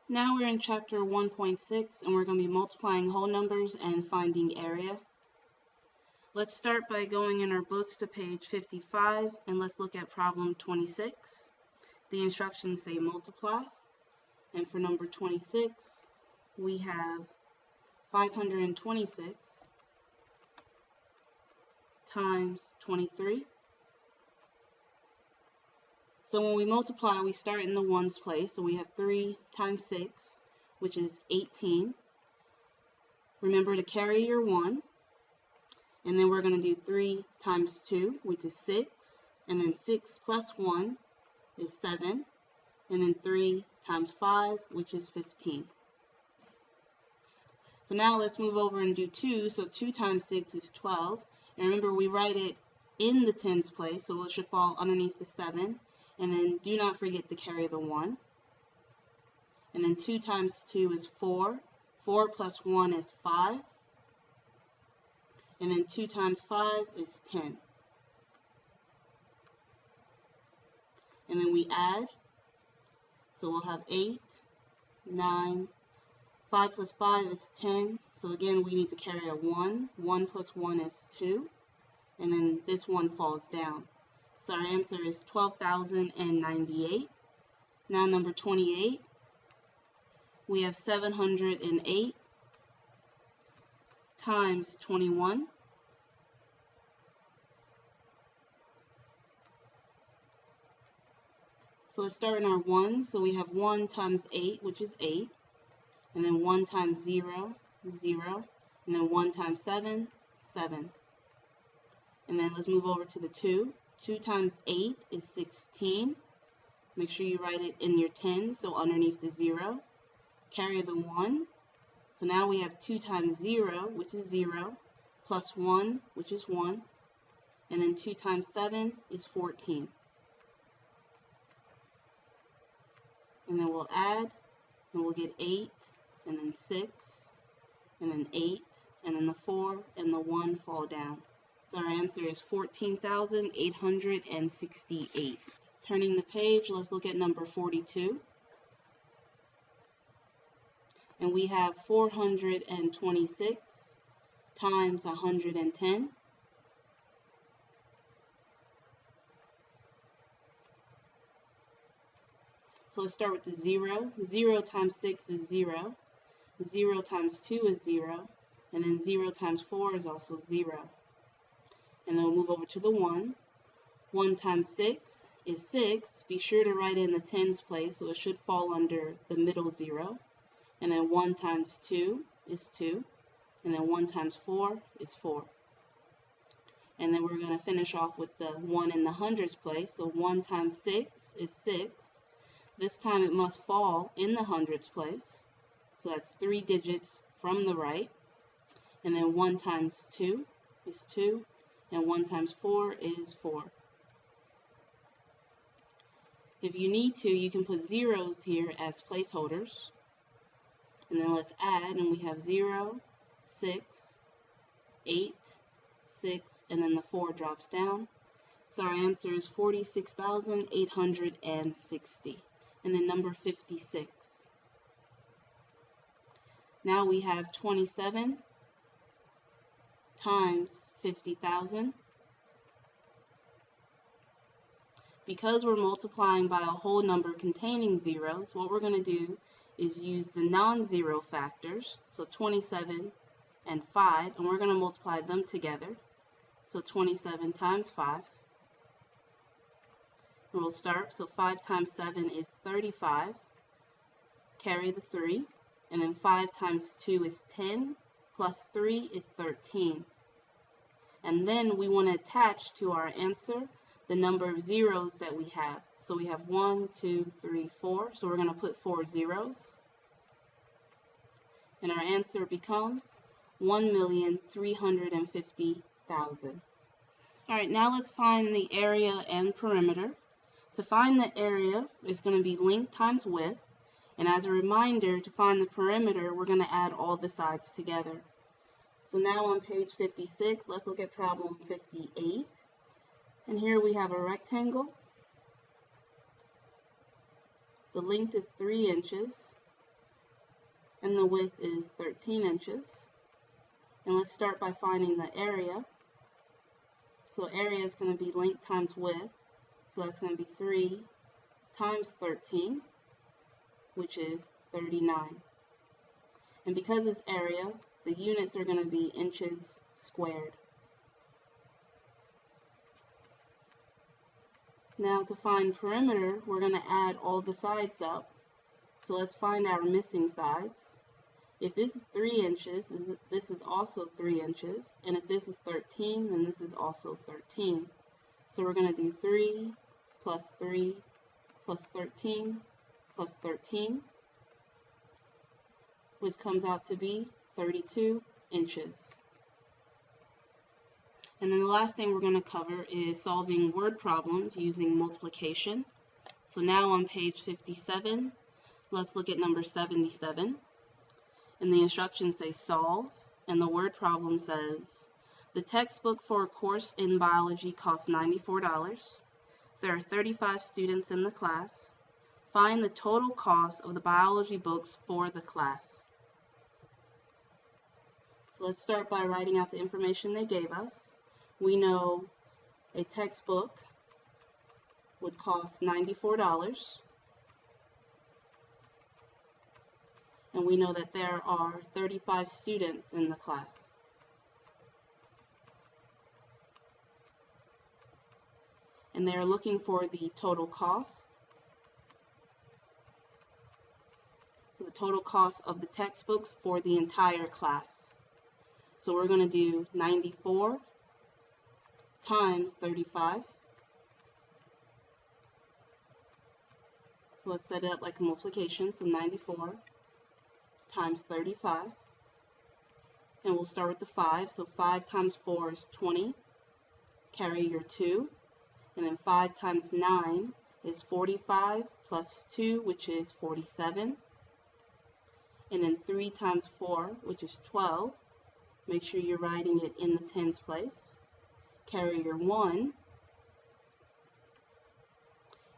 Now we're in chapter 1.6 and we're going to be multiplying whole numbers and finding area. Let's start by going in our books to page 55 and let's look at problem 26. The instructions say multiply, and for number 26 we have 526 times 23. So when we multiply, we start in the ones place. So we have 3 times 6, which is 18. Remember to carry your 1. And then we're going to do 3 times 2, which is 6. And then 6 plus 1 is 7. And then 3 times 5, which is 15. So now let's move over and do 2. So 2 times 6 is 12. And remember, we write it in the tens place, so it should fall underneath the 7. And then do not forget to carry the 1. And then 2 times 2 is 4. 4 plus 1 is 5. And then 2 times 5 is 10. And then we add. So we'll have 8, 9, 5 plus 5 is 10. So again, we need to carry a 1. 1 plus 1 is 2. And then this 1 falls down. So our answer is 12,098. Now number 28, we have 708 times 21. So let's start in our 1. So we have 1 times 8, which is 8. And then 1 times 0, 0. And then 1 times 7, 7. And then let's move over to the 2. 2 times 8 is 16. Make sure you write it in your tens, so underneath the 0. Carry the 1. So now we have 2 times 0, which is 0, plus 1, which is 1. And then 2 times 7 is 14. And then we'll add, and we'll get 8, and then 6, and then 8, and then the 4 and the 1 fall down. So our answer is 14,868. Turning the page, let's look at number 42. And we have 426 times 110. So let's start with the 0. 0 times 6 is 0. 0 times 2 is 0. And then 0 times 4 is also 0. And then we'll move over to the 1. 1 times 6 is 6. Be sure to write in the tens place, so it should fall under the middle 0. And then 1 times 2 is 2. And then 1 times 4 is 4. And then we're going to finish off with the 1 in the hundreds place. So 1 times 6 is 6. This time it must fall in the hundreds place. So that's 3 digits from the right. And then 1 times 2 is 2. And 1 times 4 is 4. If you need to, you can put zeros here as placeholders. And then let's add, and we have 0, 6, 8, 6, and then the 4 drops down. So our answer is 46,860. And then number 56. Now we have 27 times 50,000. Because we're multiplying by a whole number containing zeros, what we're going to do is use the non-zero factors, so 27 and 5, and we're going to multiply them together. So 27 times 5. And we'll start, so 5 times 7 is 35. Carry the 3. And then 5 times 2 is 10, plus 3 is 13. And then we want to attach to our answer the number of zeros that we have. So we have 1, 2, 3, 4. So we're going to put 4 zeros. And our answer becomes 1,350,000. Alright, now let's find the area and perimeter. To find the area, it's going to be length times width. And as a reminder, to find the perimeter, we're going to add all the sides together. So now on page 56, let's look at problem 58. And here we have a rectangle. The length is 3 inches. and the width is 13 inches. And let's start by finding the area. So area is going to be length times width. So that's going to be 3 times 13, which is 39. And because it's area, the units are going to be inches squared. Now to find perimeter, we're going to add all the sides up. So let's find our missing sides. If this is 3 inches, this is also 3 inches. And if this is 13, then this is also 13. So we're going to do 3 plus 3 plus 13 plus 13, which comes out to be 32 inches. And then the last thing we're going to cover is solving word problems using multiplication. So now on page 57, let's look at number 77. And the instructions say solve, and the word problem says, the textbook for a course in biology costs $94. There are 35 students in the class. Find the total cost of the biology books for the class. So let's start by writing out the information they gave us. We know a textbook would cost $94. And we know that there are 35 students in the class. And they are looking for the total cost. So the total cost of the textbooks for the entire class. So we're going to do 94 times 35. So let's set it up like a multiplication. So 94 times 35. And we'll start with the 5. So 5 times 4 is 20. Carry your 2. And then 5 times 9 is 45 plus 2, which is 47. And then 3 times 4, which is 12. Make sure you're writing it in the tens place. Carry your 1.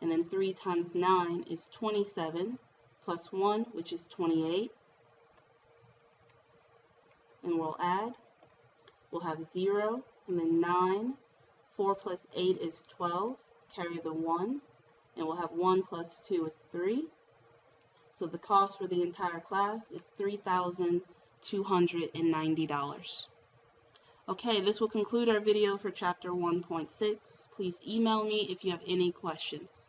And then 3 times 9 is 27 plus 1, which is 28. And we'll add. We'll have 0, and then 9. 4 plus 8 is 12. Carry the 1. And we'll have 1 plus 2 is 3. So the cost for the entire class is $3,290. Okay, this will conclude our video for Chapter 1.6. Please email me if you have any questions.